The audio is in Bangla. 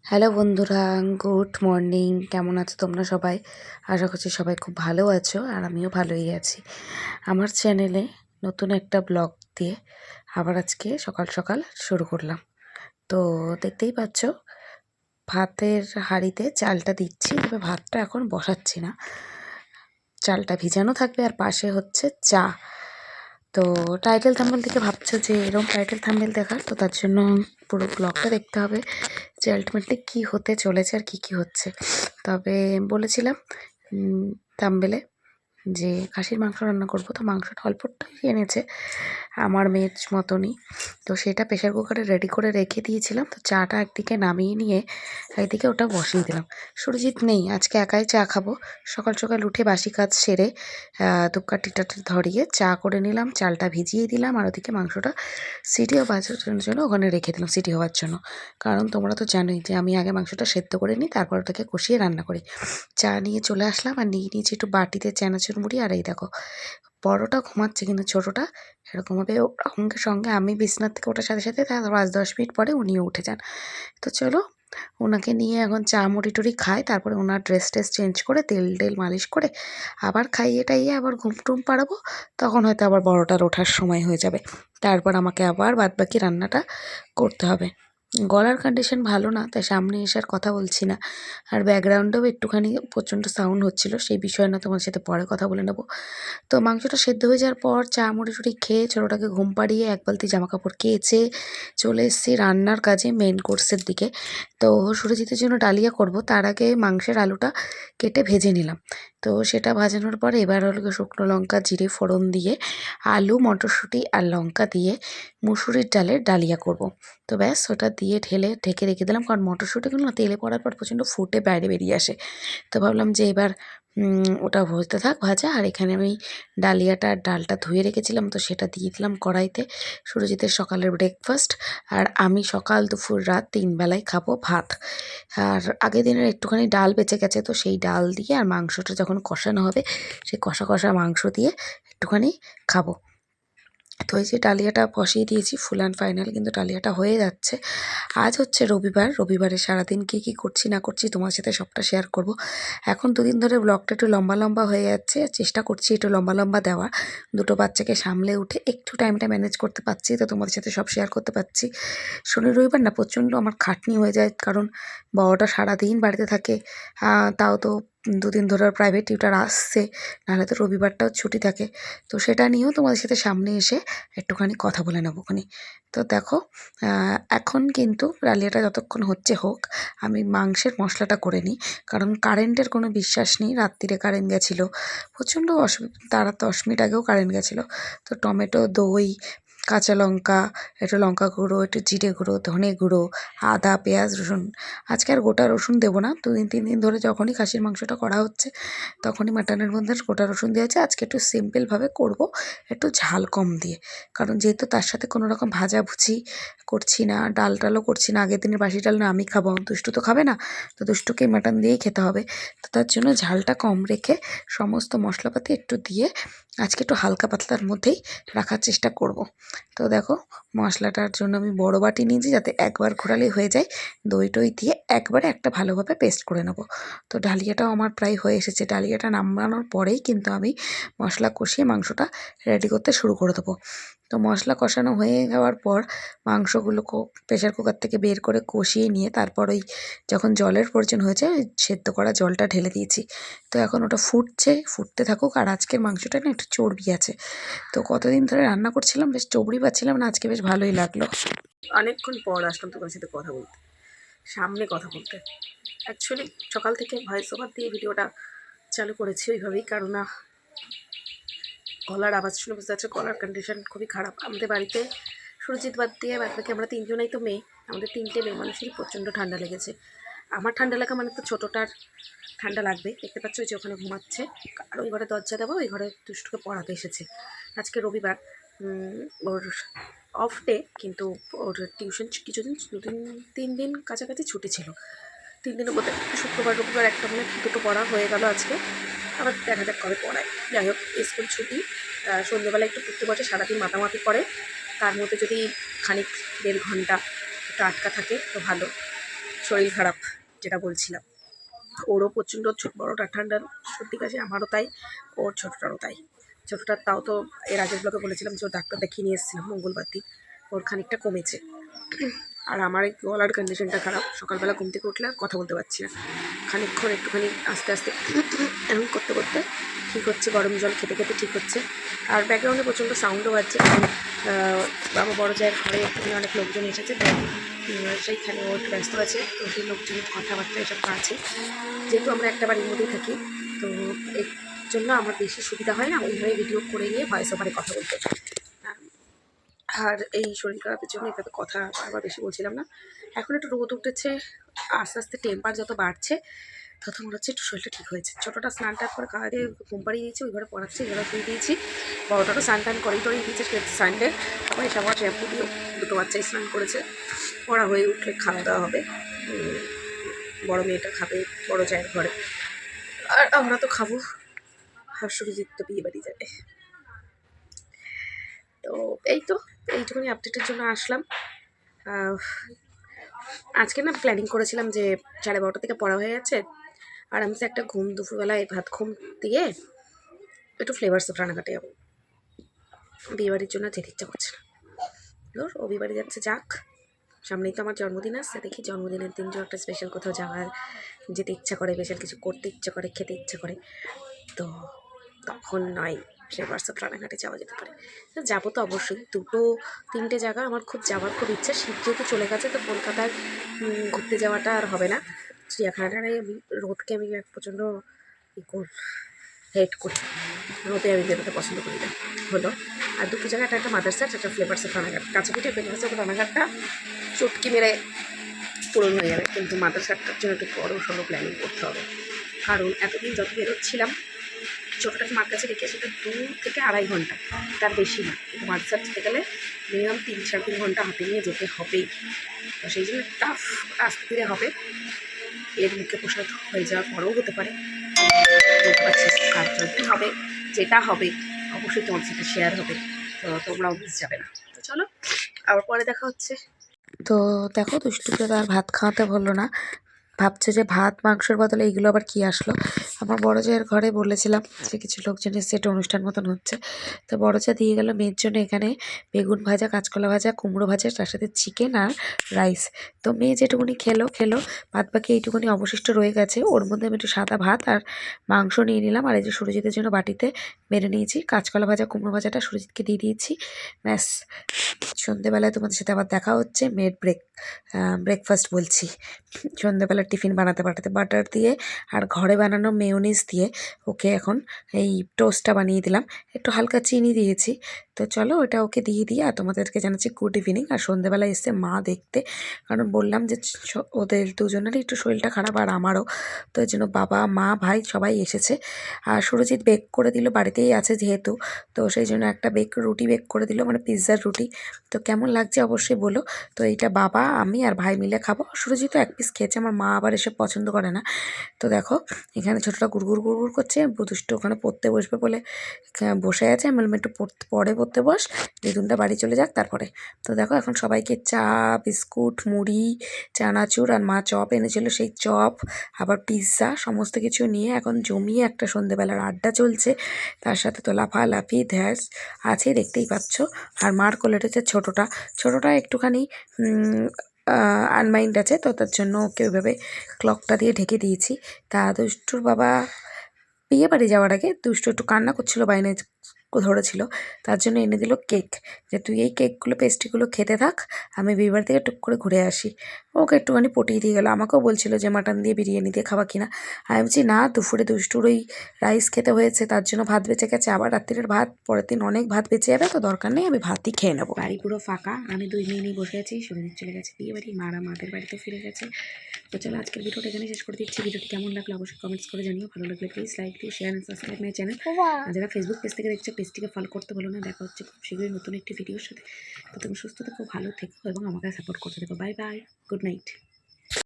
হ্যালো বন্ধুরা, গুড মর্নিং। কেমন আছো তোমরা সবাই? আশা করছি সবাই খুব ভালো আছো, আর আমিও ভালোই আছি। আমার চ্যানেলে নতুন একটা ব্লগ দিয়ে আবার আজকে সকাল সকাল শুরু করলাম। তো দেখতেই পাচ্ছ, ভাতের হাঁড়িতে চালটা দিচ্ছি, তবে ভাতটা এখন বসাচ্ছি না, চালটা ভিজানো থাকবে। আর পাশে হচ্ছে চা। তো টাইটেল থাম্বনেল থেকে ভাবছো যে এরকম টাইটেল থাম্বনেল দেখার, তো তার জন্য পুরো ব্লগটা দেখতে হবে যে আলটিমেটলি কী হতে চলেছে আর কী হচ্ছে। তবে বলেছিলাম থাম্বনেলে যে খাসির মাংস রান্না করব, তো মাংসটা অল্পটাই এনেছে, আমার মেয়ের মতনই। তো সেটা প্রেশার কুকারে রেডি করে রেখে দিয়েছিলাম। তো চাটা একদিকে নামিয়ে নিয়ে একদিকে ওটা বসিয়ে দিলাম। সুরজিৎ নেই, আজকে একাই চা খাবো। সকাল সকাল উঠে বাসি কাজ সেরে ধূপকাঠিটা ধরিয়ে চা করে নিলাম, চালটা ভিজিয়ে দিলাম, আর ওদিকে মাংসটা সিটি হওয়ার জন্য ওখানে রেখে দিলাম, সিটি হওয়ার জন্য। কারণ তোমরা তো জানোই যে আমি আগে মাংসটা সেদ্ধ করে নিই, তারপর ওটাকে কষিয়ে রান্না করি। চা নিয়ে চলে আসলাম, আর নিয়ে নিয়েছি একটু বাটিতে চানাচুর মুড়ি। আর এই দেখো, বড়টা ঘুমাচ্ছে, কিন্তু ছোটোটা এরকমভাবে সঙ্গে সঙ্গে আমি বিছনার থেকে ওঠার সাথে সাথে তার 5-10 মিনিট পরে উনিও উঠে যান। তো চলো, ওনাকে নিয়ে এখন চা মুড়ি টুড়ি খায়, তারপরে ওনার ড্রেস ট্রেস চেঞ্জ করে তেল টেল মালিশ করে আবার খাইয়ে টাইয়ে আবার ঘুম টুম পাড়াবো। তখন হয়তো আবার বড়টার ওঠার সময় হয়ে যাবে, তারপর আমাকে আবার বাদবাকি রান্নাটা করতে হবে। গলার কন্ডিশন ভালো না, তাই সামনে এসে আর কথা বলছি না। আর ব্যাকগ্রাউন্ডেও একটুখানি প্রচণ্ড সাউন্ড হচ্ছিল, সেই বিষয়ে না তোমার সাথে পরে কথা বলে নেবো। তো মাংসটা সেদ্ধ হয়ে যাওয়ার পর চা মুড়ি টুড়ি খেয়ে ছোটোটাকে ঘুম পাড়িয়ে এক বালতি জামাকাপড় কেচে চলে এসেছি রান্নার কাজে, মেন কোর্সের দিকে। তো সুরজিতের জন্য ডালিয়া করব, তার আগে মাংসের আলুটা কেটে ভেজে নিলাম। তো সেটা ভাজানোর পরে এবার হলো শুকনো লঙ্কা জিরে ফোড়ন দিয়ে আলু মটরশুঁটি আর লঙ্কা দিয়ে মুসুরির ডালের ডালিয়া করব। তো ব্যাস, ওটা দিয়ে ঢেলে ঢেকে রেখে দিলাম, কারণ মটরশুঁটিগুলো না তেলে পড়ার পর প্রচণ্ড ফুটে বাইরে বেরিয়ে আসে। তো ভাবলাম যে এবার ওটা ভজতে থাক ভাজা, আর এখানে আমি ডালিয়াটা আর ডালটা ধুয়ে রেখেছিলাম, তো সেটা দিয়ে দিলাম কড়াইতে। সুরজিতের সকালের ব্রেকফাস্ট, আর আমি সকাল দুপুর রাত 3 বেলায় খাবো ভাত। আর আগের দিনের একটুখানি ডাল বেঁচে গেছে, তো সেই ডাল দিয়ে আর মাংসটা যখন কষানো হবে, সেই কষা কষা মাংস দিয়ে একটুখানি খাবো। তো এই যে ডালিয়াটা বসিয়ে দিয়েছি, ফুল অ্যান্ড ফাইনাল কিন্তু ডালিয়াটা হয়ে যাচ্ছে। আজ হচ্ছে রবিবার, রবিবারে সারাদিন কী করছি না করছি তোমার সাথে সবটা শেয়ার করব। এখন 2 দিন ধরে ব্লগটা একটু লম্বা লম্বা হয়ে যাচ্ছে, চেষ্টা করছি একটু লম্বা লম্বা দেওয়ার। দুটো বাচ্চাকে সামলে উঠে একটু টাইমটা ম্যানেজ করতে পারছি, তো তোমাদের সাথে সব শেয়ার করতে পারছি। শনি রবিবার না প্রচণ্ড আমার খাটনি হয়ে যায়, কারণ বড়টা সারাদিন বাড়িতে থাকে। তাও তো 2 দিন ধরে প্রাইভেট টিউটার আসছে, নাহলে তো রবিবারটাও ছুটি থাকে। তো সেটা নিয়েও তোমাদের সাথে সামনে এসে একটুখানি কথা বলে নেবোখানি। তো দেখো, এখন কিন্তু ডালিয়াটা যতক্ষণ হচ্ছে হোক, আমি মাংসের মশলাটা করে নিই। কারণ কারেন্টের কোনো বিশ্বাস নেই, রাত্রিরে কারেন্ট গেছিলো, প্রচণ্ড তারা 10 মিনিট আগেও কারেন্ট গেছিলো। তো টমেটো, দই, কাঁচা লঙ্কা, একটু লঙ্কা গুঁড়ো, একটু জিরে গুঁড়ো, ধনে গুঁড়ো, আদা, পেঁয়াজ, রসুন। আজকে আর গোটা রসুন দেবো না, 2-3 দিন ধরে যখনই খাসির মাংসটা করা হচ্ছে তখনই মাটনের মধ্যে গোটা রসুন দিয়েছে। আজকে একটু সিম্পলভাবে করব, একটু ঝাল কম দিয়ে। কারণ যেহেতু তার সাথে কোনো রকম ভাজাভুজি করছি না, ডাল টালও করছি না, আগের দিনের বাসি ডাল না আমি খাবো, দুষ্টু তো খাবে না, তো দুষ্টুকে মাটন দিয়েই খেতে হবে। তো তার জন্য ঝালটা কম রেখে সমস্ত মশলাপাতি একটু দিয়ে আজকে একটু হালকা পাতলার মধ্যেই রাখার চেষ্টা করব। তো দেখো, মশলাটার জন্য আমি বড় বাটি নিয়েছি, যাতে একবার ঘোরালেই হয়ে যায়। দই টই দিয়ে একবারে একটা ভালোভাবে পেস্ট করে নেব। তো ডালিয়াটাও আমার প্রায় হয়ে এসেছে, ডালিয়াটা নামানোর পরেই কিন্তু আমি মশলা কষিয়ে মাংসটা রেডি করতে শুরু করে দেবো। তো মশলা কষানো হয়ে যাওয়ার পর মাংসগুলো প্রেশার কুকার থেকে বের করে কষিয়ে নিয়ে তারপর ওই যখন জলের প্রয়োজন হয়েছে, ওই সেদ্ধ করা জলটা ঢেলে দিয়েছি। তো এখন ওটা ফুটছে, ফুটতে থাকুক। আর আজকের মাংসটা না একটু চর্বি আছে, তো কতদিন ধরে রান্না করছিলাম, বেশ চর্বি পাচ্ছিলাম না, আজকে বেশ ভালোই লাগলো। অনেকক্ষণ পর আসলাম তোমার সাথে কথা বলতে, সামনে কথা বলতে। অ্যাকচুয়ালি সকাল থেকে ভয়েস ওভার দিয়ে ভিডিওটা চালু করেছি ওইভাবেই, কারণ না গলার আওয়াজ শুনে বুঝতে পারছে গলার কন্ডিশন খুবই খারাপ। আমাদের বাড়িতে সুরজিৎ বাদ দিয়ে বাকি আমরা 3জনেই তো মেয়ে, আমাদের 3টে মেয়ে মানুষেরই প্রচণ্ড ঠান্ডা লেগেছে। আমার ঠান্ডা লাগা মানে তো ছোটোটার ঠান্ডা লাগবে। দেখতে পাচ্ছ ওই যে ওখানে ঘুমাচ্ছে, আর ওই ঘরে দরজা দেওয়া, ওই ঘরে দুষ্টুকে পড়াতে এসেছে। আজকে রবিবার, ওর অফ ডে, কিন্তু ওর টিউশন কিছুদিন 2-3 দিন কাছাকাছি ছুটি ছিল। 3 দিনের মধ্যে শুক্রবার রবিবার একটা মানে দুটো পড়া হয়ে গেল আজকে, আবার দেখা যাক কবে পড়ায়। যাই হোক, স্কুল ছুটি, সন্ধ্যেবেলা একটু পড়তে বসে, সারাদিন মাতামাতি করে, তার মধ্যে যদি খানিক 1.5 ঘন্টা একটু আটকা থাকে তো ভালো। শরীর খারাপ, যেটা বলছিলাম। ওরও প্রচণ্ড বড়োটা ঠান্ডার সর্দি কাশি, আমারও তাই, ওর ছোটোটারও তাই। ছোটোটার তাও তো এর আগের ব্লগে বলেছিলাম যে ওর ডাক্তার দেখিয়ে নিয়ে এসেছিলাম মঙ্গলবার দিন, ওর খানিকটা কমেছে। আর আমার এই গলার কন্ডিশনটা খারাপ, সকালবেলা ঘুম থেকে উঠলে আর কথা বলতে পারছি না, খানিকক্ষণ একটুখানি আস্তে আস্তে এমন করতে করতে ঠিক হচ্ছে, গরম জল খেতে খেতে ঠিক হচ্ছে। আর ব্যাকগ্রাউন্ডে প্রচণ্ড সাউন্ডও বাজছে, কারণ আমার বড় জায়ের ঘরে একটুখানি অনেক লোকজন এসেছে, তো সেইখানে ও একটু ব্যস্ত আছে, তো সেই লোকজনের কথাবার্তা এসব আছে। যেহেতু আমরা একটা বাড়ির মধ্যেই থাকি, তো এর জন্য আমার বেশি সুবিধা হয় না ওইভাবে ভিডিও করে নিয়ে ভয়েস ওভারে কথা বলতে। আর এই শরীর খারাপের জন্য এভাবে কথা আবার বেশি বলছিলাম না। এখন একটু রোদ উঠেছে, আস্তে আস্তে টেম্পার যত বাড়ছে তত মনে হচ্ছে একটু শরীরটা ঠিক হয়েছে। ছোটোটা স্নান টান করে খাওয়া দিয়ে ঘুম পাড়িয়ে দিয়েছি, ওই ঘরে পড়াচ্ছি, এই ঘরে ধুয়ে দিয়েছি। বড়োটারও স্নান টান করেই দিয়েছে, সানডে আবার এসে আমার শ্যাম্পু দিয়ে দুটো বাচ্চাই স্নান করেছে, পড়া হয়ে উঠলে খাওয়া দাওয়া হবে। বড় মেয়েটা খাবে বড় জায়ের ঘরে, আর আমরা তো খাবো। হাস্যজিৎ তো বিয়ে বাড়ি যাবে। তো এই তো এইটুকুনি আপডেটের জন্য আসলাম। আজকে না প্ল্যানিং করেছিলাম যে 12:30 থেকে পড়া হয়ে যাচ্ছে, আরামসে একটা ঘুম, দুপুরবেলায় ভাত ঘুম দিয়ে একটু ফ্লেভার্স অফ রানাঘাটে যাবো। বিয়েবাড়ির জন্য যেতে ইচ্ছা করছে না, ধর ও বিয়েবাড়ি যাচ্ছে, যাক। সামনেই তো আমার জন্মদিন আসছে, দেখি জন্মদিনের দিন যে একটা স্পেশাল কোথাও যাওয়ার যেতে ইচ্ছা করে, স্পেশাল কিছু করতে ইচ্ছা করে, খেতে ইচ্ছা করে, তো তখন নয় ফ্লেভার্স অফ রানাঘাটে যাওয়া যেতে পারে। যাবো তো অবশ্যই, 2-3টে জায়গা আমার খুব যাওয়ার খুব ইচ্ছা। শীত যেহেতু চলে গেছে, তো কলকাতায় ঘুরতে যাওয়াটা আর হবে না। চিড়িয়াখানাটায় আমি রোদকে আমি প্রচণ্ড হেট করি, রোদে আমি বেরোতে পছন্দ করি না। হলো আর দুটো জায়গায়, একটা মাদারসাট, একটা ফ্লেভার্স অফ রানাঘাট। কাছাপিঠে ফ্লেভার্স অফ রানাঘাটটা চটকি মেরে পূরণ হয়ে যাবে, কিন্তু মাদারসাটটার জন্য একটু বড় সড়ো প্ল্যানিং করতে হবে। কারণ এতদিন যত বেরোচ্ছিলাম ছোটোটাকে মার কাছে রেখে, সেটা 2 থেকে 2.5 ঘন্টা, তার বেশি না। কিন্তু মাদারসাট যেতে গেলে মিনিমাম 3-3.5 ঘন্টা হাতে নিয়ে যেতে হবেই। তো সেই জন্য টাফ আস্তে ধীরে হবে, এর মুখে প্রসাদ হয়ে যাওয়ার পরেও হতে পারে, বলতে পারছি। আর যদি হবে, যেটা হবে অবশ্যই তোমার সাথে শেয়ার হবে, তো তোমরাও মিস যাবে না। তো চলো, আবার পরে দেখা হচ্ছে। তো দেখো, দুষ্টুকে তো আর ভাত খাওয়াতে বললো না, ভাবছে যে ভাত মাংসের বদলে এইগুলো আবার কি আসলো। আমার বড় জায়ের ঘরে বলেছিলাম যে কিছু লোকজন এসে একটা অনুষ্ঠান মতন হচ্ছে, তো বড় জা দিয়ে গেল মেয়ের জন্য এখানে বেগুন ভাজা, কাঁচকলা ভাজা, কুমড়ো ভাজা, তার সাথে চিকেন আর রাইস। তো মেয়ে যেটুকুনি খেলো, বাদ বাকি এইটুকুনি অবশিষ্ট রয়ে গেছে। ওর মধ্যে আমি একটু সাদা ভাত আর মাংস নিয়ে নিলাম, আর এই যে সুরজিতের জন্য বাটিতে মেরে নিয়েছি কাঁচকলা ভাজা, কুমড়ো ভাজাটা সুরজিৎকে দিয়ে দিয়েছি, ব্যাস। সন্ধেবেলায় তোমাদের সাথে আবার দেখা হচ্ছে। মেয়ের ব্রেকফাস্ট বলছি, সন্ধ্যেবেলা টিফিন বানাতে বাটার দিয়ে আর ঘরে বানানো মেয়োনিজ দিয়ে ওকে এখন এই টোস্টটা বানিয়ে দিলাম, একটু হালকা চিনি দিয়েছি। তো চলো ওটা ওকে দিয়ে আর তোমাদেরকে জানাচ্ছি গুড ইভিনিং। আর সন্ধ্যেবেলা এসছে মা দেখতে, কারণ বললাম যে ওদের দুজনেরই একটু শরীরটা খারাপ, আর আমারও, তো এই জন্য বাবা, মা, ভাই সবাই এসেছে। আর সুরজিৎ বেক করে দিল, বাড়িতেই আছে যেহেতু, তো সেই জন্য একটা রুটি বেক করে দিল, মানে পিৎজার রুটি। তো কেমন লাগছে অবশ্যই বলো। তো এইটা বাবা, আমি আর ভাই মিলে খাবো। সুরজিৎ তো 1 পিস খেয়েছে, আমার মা আবার এসব পছন্দ করে না। তো দেখো এখানে ছোটোটা গুড়গুড় করছে, দুষ্টু ওখানে পড়তে বসবে বলে বসে আছে। আমি বললাম একটু পরে পড়তে বস, দিদুনটা বাড়ি চলে যাক তারপরে। তো দেখো এখন সবাইকে চা, বিস্কুট, মুড়ি, চানাচুর, আর মা চপ এনেছিল, সেই চপ আবার পিৎজা সমস্ত কিছু নিয়ে এখন জমিয়ে একটা সন্ধ্যেবেলার আড্ডা চলছে। তার সাথে তো লাফালাফি ধ্যাস আছে, দেখতেই পাচ্ছ। আর মার কোলে রয়েছে ছোটোটা একটুখানি আনমাইন্ড আছে, তো তার জন্য ওকে ওইভাবে ক্লকটা দিয়ে ঢেকে দিয়েছি। তা দুষ্টুর বাবা বিয়ে বাড়ি যাওয়ার আগে দুষ্টু একটু কান্না করছিল, বাইনে ধরেছিল, তার জন্য এনে দিল কেক, যে তুই এই কেকগুলো, পেস্ট্রিগুলো খেতে থাক, আমি বিয়ে বাড়ি থেকে টুক করে ঘুরে আসি। ওকে একটুখানি পটিয়ে দিয়ে গেলো। আমাকেও বলছিল যে মাটন দিয়ে বিরিয়ানি দিয়ে খাওয়া কিনা। আমি বলছি না, দুপুরে দুষ্টুর ওই রাইস খেতে হয়েছে, তার জন্য ভাত বেঁচে গেছে, আবার রাত্রির ভাত পরের দিন অনেক ভাত বেঁচে যাবে, তো দরকার নেই, আমি ভাতই খেয়ে নেবো। বাড়ি পুরো ফাঁকা, আমি 2 মেয়ে নিয়ে বসে আছি। সুরজিৎ চলে গেছে বিয়ে বাড়ি, মারা মাদের বাড়িতে ফিরে গেছে। তো চলো আজকের ভিডিওটা এখানে শেষ করে দিচ্ছি। ভিডিওটি কেমন লাগলো অবশ্যই কমেন্টস করে জানিও, ভালো লাগলে প্লিজ লাইক দিও, share and subscribe my channel. আর যারা ফেসবুক পেজ থেকে দেখছো, পেজটিকে ফলো করতে বলো না। দেখা হচ্ছে খুব শীঘ্রই নতুন একটি ভিডিওর সাথে। তো তুমি সুস্থ থেকো, ভালো থেকো এবং আমাকে সাপোর্ট করতে থেকো। Bye bye, good night.